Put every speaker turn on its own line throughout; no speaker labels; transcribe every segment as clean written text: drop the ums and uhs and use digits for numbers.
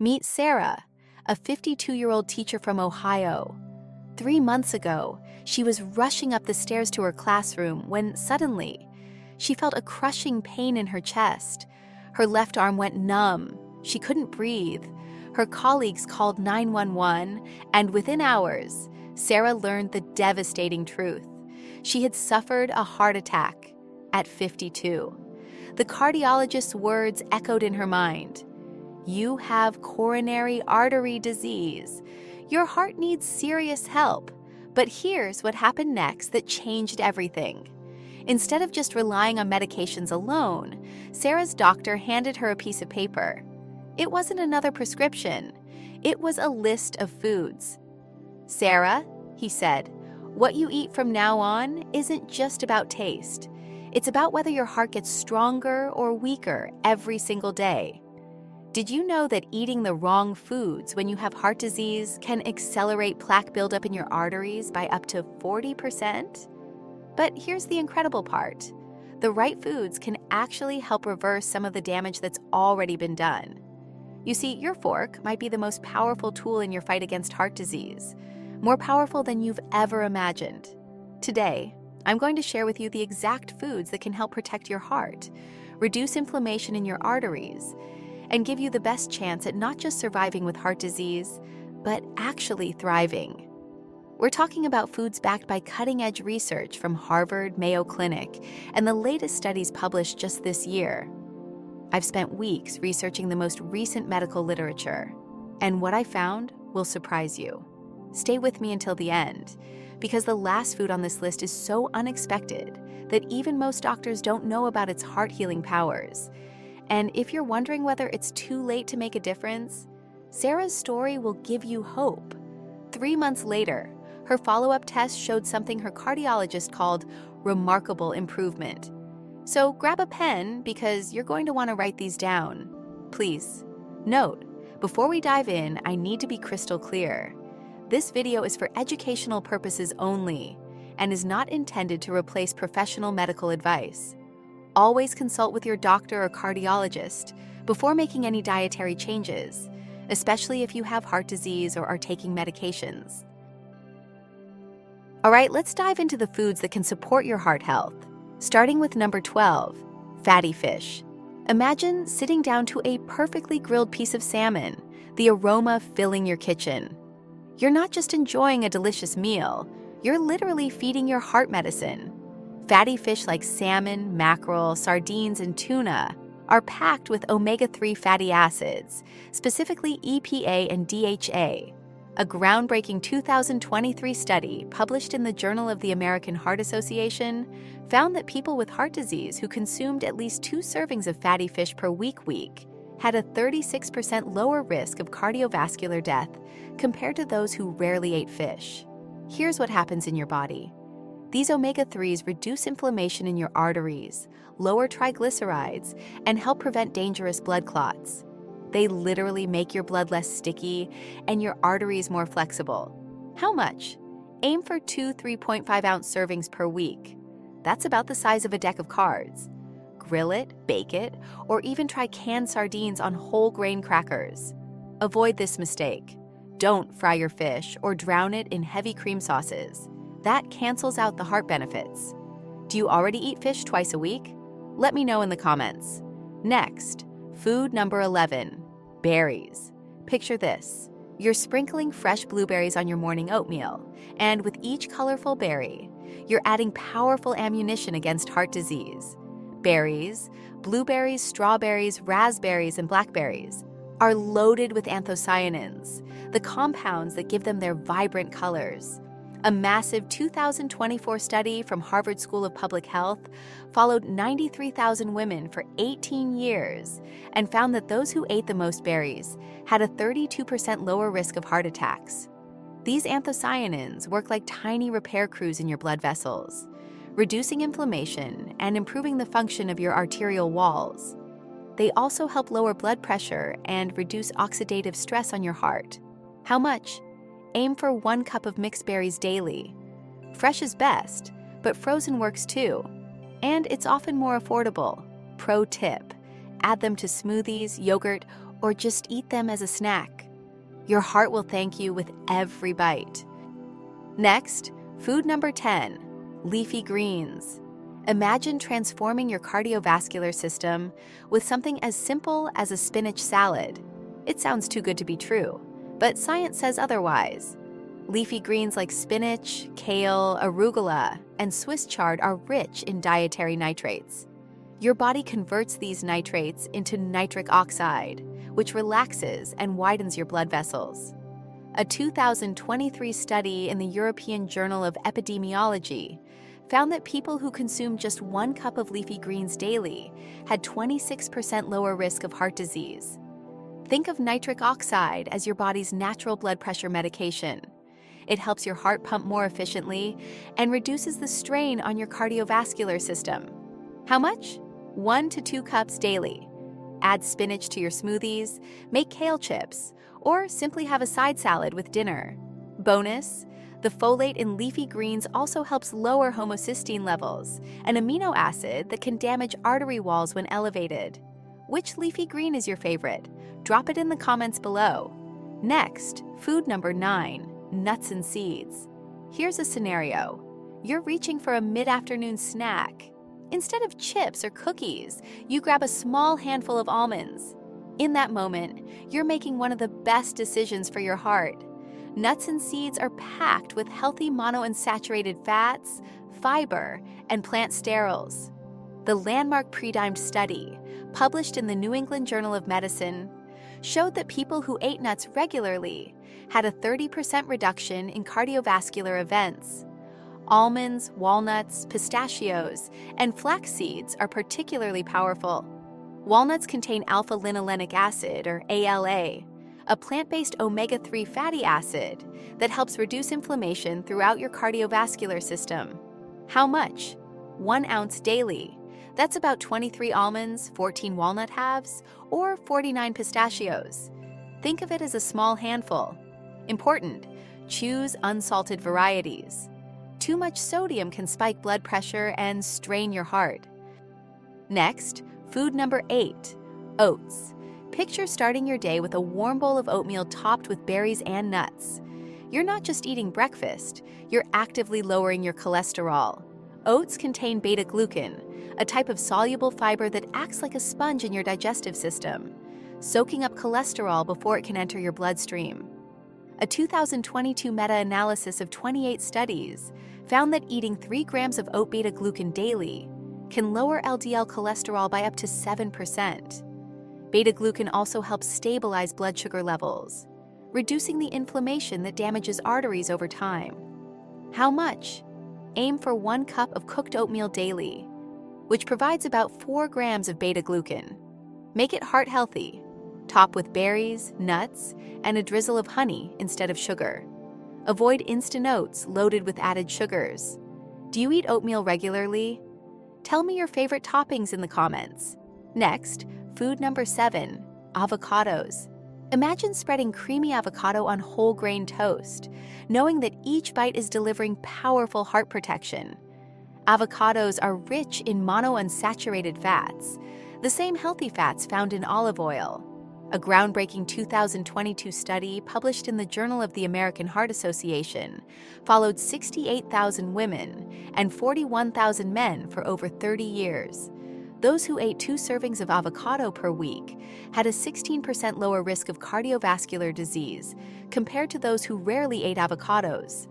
Meet Sarah, a 52-year-old teacher from Ohio. 3 months ago, she was rushing up the stairs to her classroom when suddenly, she felt a crushing pain in her chest. Her left arm went numb. She couldn't breathe. Her colleagues called 911, and within hours, Sarah learned the devastating truth. She had suffered a heart attack at 52. The cardiologist's words echoed in her mind. "You have coronary artery disease. Your heart needs serious help." But here's what happened next that changed everything. Instead of just relying on medications alone, Sarah's doctor handed her a piece of paper. It wasn't another prescription. It was a list of foods. "Sarah," he said, "what you eat from now on isn't just about taste. It's about whether your heart gets stronger or weaker every single day. Did you know that eating the wrong foods when you have heart disease can accelerate plaque buildup in your arteries by up to 40%? But here's the incredible part. The right foods can actually help reverse some of the damage that's already been done. You see, your fork might be the most powerful tool in your fight against heart disease, more powerful than you've ever imagined. Today, I'm going to share with you the exact foods that can help protect your heart, reduce inflammation in your arteries, and give you the best chance at not just surviving with heart disease, but actually thriving. We're talking about foods backed by cutting-edge research from Harvard, Mayo Clinic, and the latest studies published just this year. I've spent weeks researching the most recent medical literature, and what I found will surprise you. Stay with me until the end, because the last food on this list is so unexpected that even most doctors don't know about its heart-healing powers. And if you're wondering whether it's too late to make a difference, Sarah's story will give you hope. 3 months later, her follow-up test showed something her cardiologist called remarkable improvement. So grab a pen because you're going to want to write these down. Please, note, before we dive in, I need to be crystal clear. This video is for educational purposes only and is not intended to replace professional medical advice. Always consult with your doctor or cardiologist before making any dietary changes, especially if you have heart disease or are taking medications. All right, let's dive into the foods that can support your heart health, starting with number 12, fatty fish. Imagine sitting down to a perfectly grilled piece of salmon, the aroma filling your kitchen. You're not just enjoying a delicious meal, you're literally feeding your heart medicine. Fatty fish like salmon, mackerel, sardines, and tuna are packed with omega-3 fatty acids, specifically EPA and DHA. A groundbreaking 2023 study published in the Journal of the American Heart Association found that people with heart disease who consumed at least 2 servings of fatty fish per week had a 36% lower risk of cardiovascular death compared to those who rarely ate fish. Here's what happens in your body. These omega-3s reduce inflammation in your arteries, lower triglycerides, and help prevent dangerous blood clots. They literally make your blood less sticky and your arteries more flexible. How much? Aim for 2 3.5-ounce servings per week. That's about the size of a deck of cards. Grill it, bake it, or even try canned sardines on whole grain crackers. Avoid this mistake. Don't fry your fish or drown it in heavy cream sauces. That cancels out the heart benefits. Do you already eat fish twice a week? Let me know in the comments. Next, food number 11, berries. Picture this. You're sprinkling fresh blueberries on your morning oatmeal, and with each colorful berry, you're adding powerful ammunition against heart disease. Berries, blueberries, strawberries, raspberries, and blackberries are loaded with anthocyanins, the compounds that give them their vibrant colors. A massive 2024 study from Harvard School of Public Health followed 93,000 women for 18 years and found that those who ate the most berries had a 32% lower risk of heart attacks. These anthocyanins work like tiny repair crews in your blood vessels, reducing inflammation and improving the function of your arterial walls. They also help lower blood pressure and reduce oxidative stress on your heart. How much? Aim for 1 cup of mixed berries daily. Fresh is best, but frozen works too. And it's often more affordable. Pro tip: add them to smoothies, yogurt, or just eat them as a snack. Your heart will thank you with every bite. Next, food number 10, leafy greens. Imagine transforming your cardiovascular system with something as simple as a spinach salad. It sounds too good to be true, but science says otherwise. Leafy greens like spinach, kale, arugula, and Swiss chard are rich in dietary nitrates. Your body converts these nitrates into nitric oxide, which relaxes and widens your blood vessels. A 2023 study in the European Journal of Epidemiology found that people who consumed just 1 cup of leafy greens daily had 26% lower risk of heart disease. Think of nitric oxide as your body's natural blood pressure medication. It helps your heart pump more efficiently and reduces the strain on your cardiovascular system. How much? 1 to 2 cups daily. Add spinach to your smoothies, make kale chips, or simply have a side salad with dinner. Bonus, the folate in leafy greens also helps lower homocysteine levels, an amino acid that can damage artery walls when elevated. Which leafy green is your favorite? Drop it in the comments below. Next, food number 9, nuts and seeds. Here's a scenario. You're reaching for a mid-afternoon snack. Instead of chips or cookies, you grab a small handful of almonds. In that moment, you're making one of the best decisions for your heart. Nuts and seeds are packed with healthy monounsaturated fats, fiber, and plant sterols. The landmark pre-dimed study, published in the New England Journal of Medicine, showed that people who ate nuts regularly had a 30% reduction in cardiovascular events. Almonds, walnuts, pistachios, and flax seeds are particularly powerful. Walnuts contain alpha-linolenic acid, or ALA, a plant-based omega-3 fatty acid that helps reduce inflammation throughout your cardiovascular system. How much? 1 ounce daily. That's about 23 almonds, 14 walnut halves, or 49 pistachios. Think of it as a small handful. Important, choose unsalted varieties. Too much sodium can spike blood pressure and strain your heart. Next, food number 8, oats. Picture starting your day with a warm bowl of oatmeal topped with berries and nuts. You're not just eating breakfast, you're actively lowering your cholesterol. Oats contain beta-glucan, a type of soluble fiber that acts like a sponge in your digestive system, soaking up cholesterol before it can enter your bloodstream. A 2022 meta-analysis of 28 studies found that eating 3 grams of oat beta-glucan daily can lower LDL cholesterol by up to 7%. Beta-glucan also helps stabilize blood sugar levels, reducing the inflammation that damages arteries over time. How much? Aim for 1 cup of cooked oatmeal daily, which provides about 4 grams of beta-glucan. Make it heart-healthy. Top with berries, nuts, and a drizzle of honey instead of sugar. Avoid instant oats loaded with added sugars. Do you eat oatmeal regularly? Tell me your favorite toppings in the comments. Next, food number 7, avocados. Imagine spreading creamy avocado on whole grain toast, knowing that each bite is delivering powerful heart protection. Avocados are rich in monounsaturated fats, the same healthy fats found in olive oil. A groundbreaking 2022 study published in the Journal of the American Heart Association followed 68,000 women and 41,000 men for over 30 years. Those who ate 2 servings of avocado per week had a 16% lower risk of cardiovascular disease compared to those who rarely ate avocados.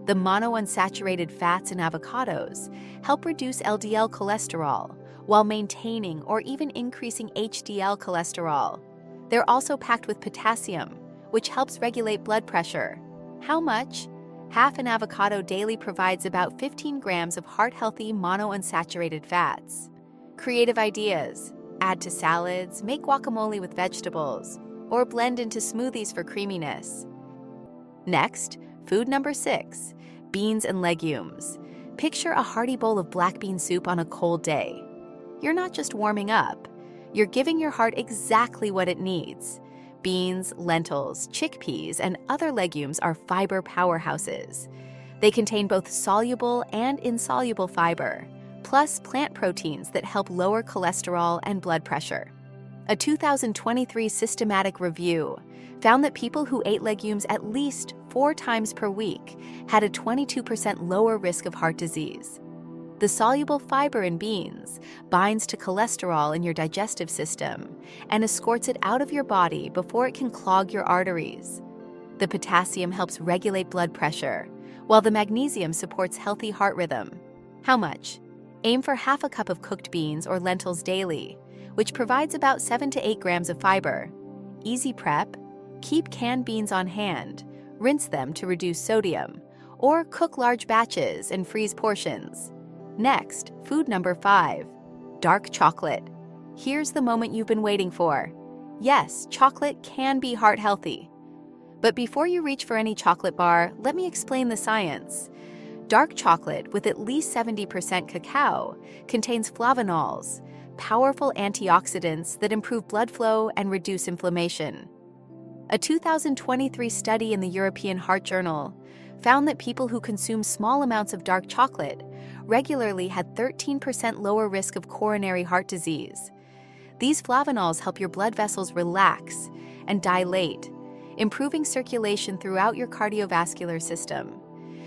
The monounsaturated fats in avocados help reduce LDL cholesterol while maintaining or even increasing HDL cholesterol. They're also packed with potassium, which helps regulate blood pressure. How much? Half an avocado daily provides about 15 grams of heart-healthy monounsaturated fats. Creative ideas. Add to salads, make guacamole with vegetables, or blend into smoothies for creaminess. Next, food number 6, beans and legumes. Picture a hearty bowl of black bean soup on a cold day. You're not just warming up, you're giving your heart exactly what it needs. Beans, lentils, chickpeas, and other legumes are fiber powerhouses. They contain both soluble and insoluble fiber, plus plant proteins that help lower cholesterol and blood pressure. A 2023 systematic review found that people who ate legumes at least 4 times per week had a 22% lower risk of heart disease. The soluble fiber in beans binds to cholesterol in your digestive system and escorts it out of your body before it can clog your arteries. The potassium helps regulate blood pressure, while the magnesium supports healthy heart rhythm. How much? Aim for half a cup of cooked beans or lentils daily, which provides about 7 to 8 grams of fiber. Easy prep. Keep canned beans on hand, rinse them to reduce sodium, or cook large batches and freeze portions. Next, food number 5, dark chocolate. Here's the moment you've been waiting for. Yes, chocolate can be heart healthy. But before you reach for any chocolate bar, let me explain the science. Dark chocolate with at least 70% cacao contains flavonols, powerful antioxidants that improve blood flow and reduce inflammation. A 2023 study in the European Heart Journal found that people who consume small amounts of dark chocolate regularly had 13% lower risk of coronary heart disease. These flavonols help your blood vessels relax and dilate, improving circulation throughout your cardiovascular system.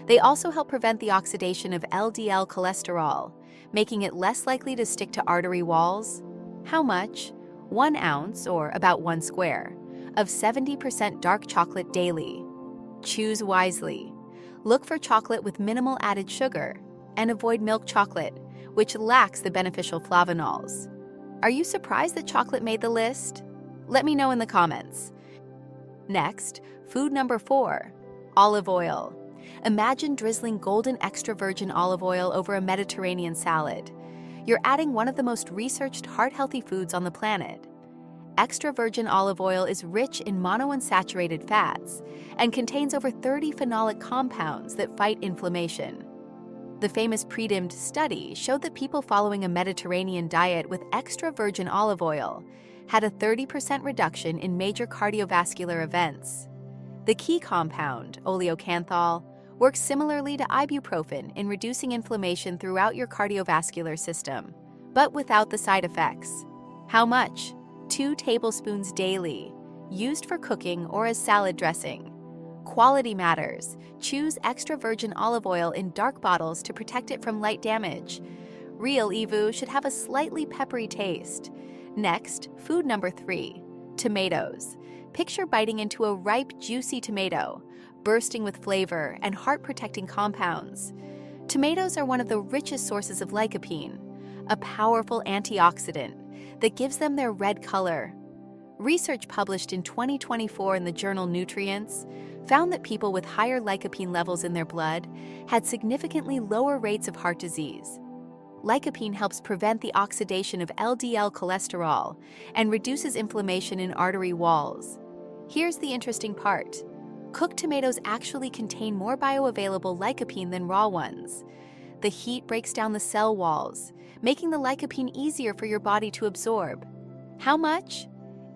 They also help prevent the oxidation of LDL cholesterol, making it less likely to stick to artery walls. How much? 1 ounce, or about 1 square, of 70% dark chocolate daily. Choose wisely. Look for chocolate with minimal added sugar, and avoid milk chocolate, which lacks the beneficial flavonols. Are you surprised that chocolate made the list? Let me know in the comments. Next, food number 4, olive oil. Imagine drizzling golden extra virgin olive oil over a Mediterranean salad. You're adding one of the most researched heart-healthy foods on the planet. Extra virgin olive oil is rich in monounsaturated fats and contains over 30 phenolic compounds that fight inflammation. The famous Predimmed study showed that people following a Mediterranean diet with extra virgin olive oil had a 30% reduction in major cardiovascular events. The key compound, oleocanthal, works similarly to ibuprofen in reducing inflammation throughout your cardiovascular system, but without the side effects. How much? 2 tablespoons daily, used for cooking or as salad dressing. Quality matters. Choose extra virgin olive oil in dark bottles to protect it from light damage. Real EVU should have a slightly peppery taste. Next, food number 3, tomatoes. Picture biting into a ripe, juicy tomato, bursting with flavor and heart-protecting compounds. Tomatoes are one of the richest sources of lycopene, a powerful antioxidant that gives them their red color. Research published in 2024 in the journal Nutrients found that people with higher lycopene levels in their blood had significantly lower rates of heart disease. Lycopene helps prevent the oxidation of LDL cholesterol and reduces inflammation in artery walls. Here's the interesting part. Cooked tomatoes actually contain more bioavailable lycopene than raw ones. The heat breaks down the cell walls, making the lycopene easier for your body to absorb. How much?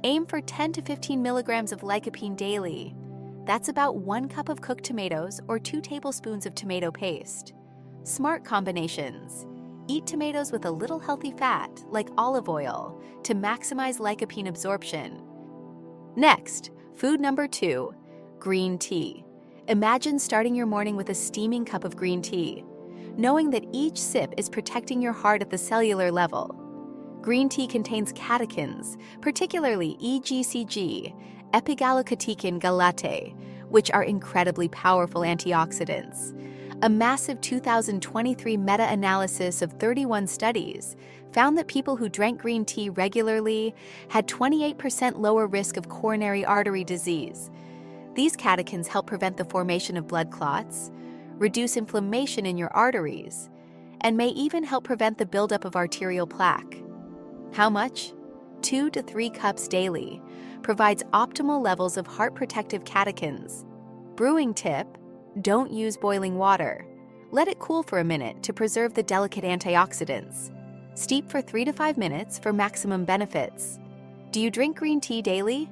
Aim for 10 to 15 milligrams of lycopene daily. That's about 1 cup of cooked tomatoes or 2 tablespoons of tomato paste. Smart combinations. Eat tomatoes with a little healthy fat, like olive oil, to maximize lycopene absorption. Next, food number 2, green tea. Imagine starting your morning with a steaming cup of green tea, knowing that each sip is protecting your heart at the cellular level. Green tea contains catechins, particularly EGCG, epigallocatechin galate, which are incredibly powerful antioxidants. A massive 2023 meta-analysis of 31 studies found that people who drank green tea regularly had 28% lower risk of coronary artery disease. These catechins help prevent the formation of blood clots, reduce inflammation in your arteries, and may even help prevent the buildup of arterial plaque. How much? 2 to 3 cups daily provides optimal levels of heart-protective catechins. Brewing tip: don't use boiling water. Let it cool for a minute to preserve the delicate antioxidants. Steep for 3 to 5 minutes for maximum benefits. Do you drink green tea daily?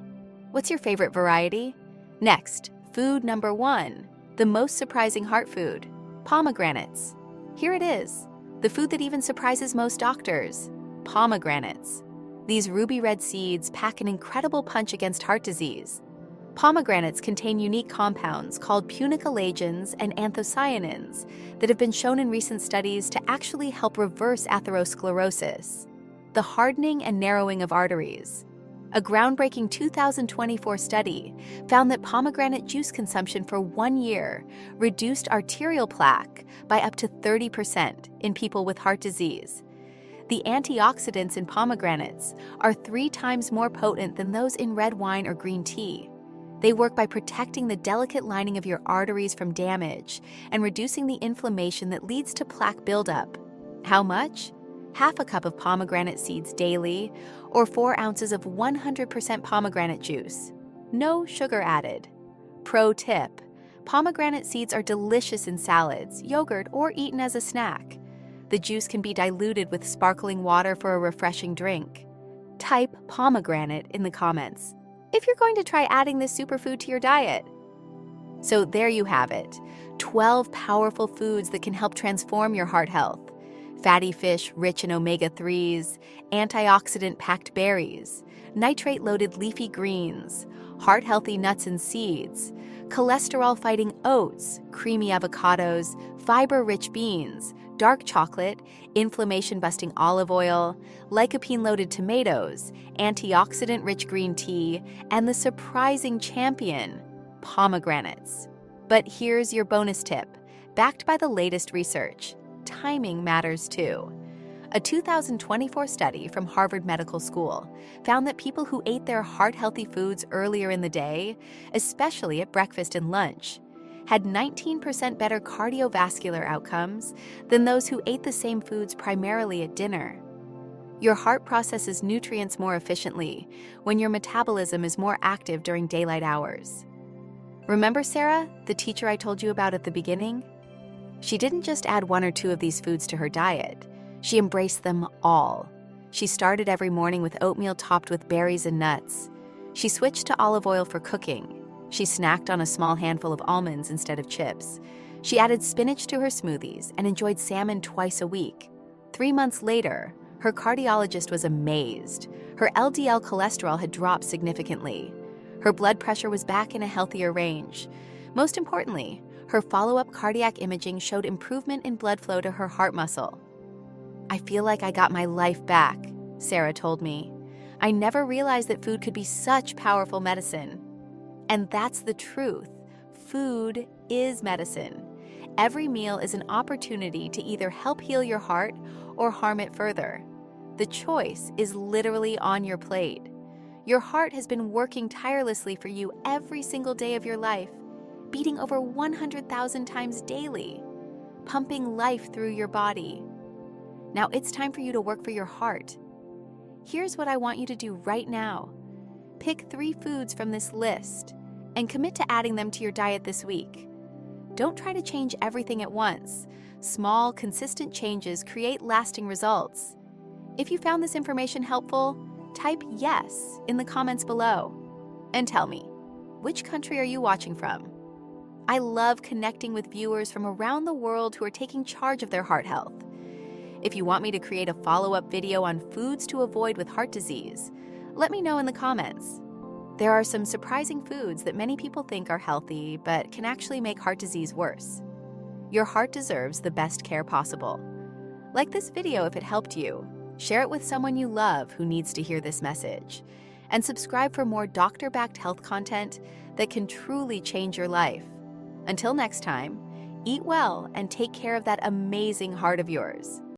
What's your favorite variety? Next, food number 1, the most surprising heart food, pomegranates. Here it is, the food that even surprises most doctors, pomegranates. These ruby red seeds pack an incredible punch against heart disease. Pomegranates contain unique compounds called punicolagens and anthocyanins that have been shown in recent studies to actually help reverse atherosclerosis, the hardening and narrowing of arteries. A groundbreaking 2024 study found that pomegranate juice consumption for 1 year reduced arterial plaque by up to 30% in people with heart disease. The antioxidants in pomegranates are 3 times more potent than those in red wine or green tea. They work by protecting the delicate lining of your arteries from damage and reducing the inflammation that leads to plaque buildup. How much? Half a cup of pomegranate seeds daily, or 4 ounces of 100% pomegranate juice. No sugar added. Pro tip: pomegranate seeds are delicious in salads, yogurt, or eaten as a snack. The juice can be diluted with sparkling water for a refreshing drink. Type pomegranate in the comments if you're going to try adding this superfood to your diet. So there you have it, 12 powerful foods that can help transform your heart health. Fatty fish rich in omega-3s, antioxidant-packed berries, nitrate-loaded leafy greens, heart-healthy nuts and seeds, cholesterol-fighting oats, creamy avocados, fiber-rich beans, dark chocolate, inflammation-busting olive oil, lycopene-loaded tomatoes, antioxidant-rich green tea, and the surprising champion, pomegranates. But here's your bonus tip, backed by the latest research. Timing matters too. A 2024 study from Harvard Medical School found that people who ate their heart-healthy foods earlier in the day, especially at breakfast and lunch, had 19% better cardiovascular outcomes than those who ate the same foods primarily at dinner. Your heart processes nutrients more efficiently when your metabolism is more active during daylight hours. Remember Sarah, the teacher I told you about at the beginning? She didn't just add 1 or 2 of these foods to her diet. She embraced them all. She started every morning with oatmeal topped with berries and nuts. She switched to olive oil for cooking. She snacked on a small handful of almonds instead of chips. She added spinach to her smoothies and enjoyed salmon twice a week. 3 months later, her cardiologist was amazed. Her LDL cholesterol had dropped significantly. Her blood pressure was back in a healthier range. Most importantly, her follow-up cardiac imaging showed improvement in blood flow to her heart muscle. "I feel like I got my life back," Sarah told me. "I never realized that food could be such powerful medicine." And that's the truth. Food is medicine. Every meal is an opportunity to either help heal your heart or harm it further. The choice is literally on your plate. Your heart has been working tirelessly for you every single day of your life, beating over 100,000 times daily, pumping life through your body. Now it's time for you to work for your heart. Here's what I want you to do right now. Pick 3 foods from this list and commit to adding them to your diet this week. Don't try to change everything at once. Small, consistent changes create lasting results. If you found this information helpful, type yes in the comments below. And tell me, which country are you watching from? I love connecting with viewers from around the world who are taking charge of their heart health. If you want me to create a follow-up video on foods to avoid with heart disease, let me know in the comments. There are some surprising foods that many people think are healthy but can actually make heart disease worse. Your heart deserves the best care possible. Like this video if it helped you, share it with someone you love who needs to hear this message, and subscribe for more doctor-backed health content that can truly change your life. Until next time, eat well and take care of that amazing heart of yours.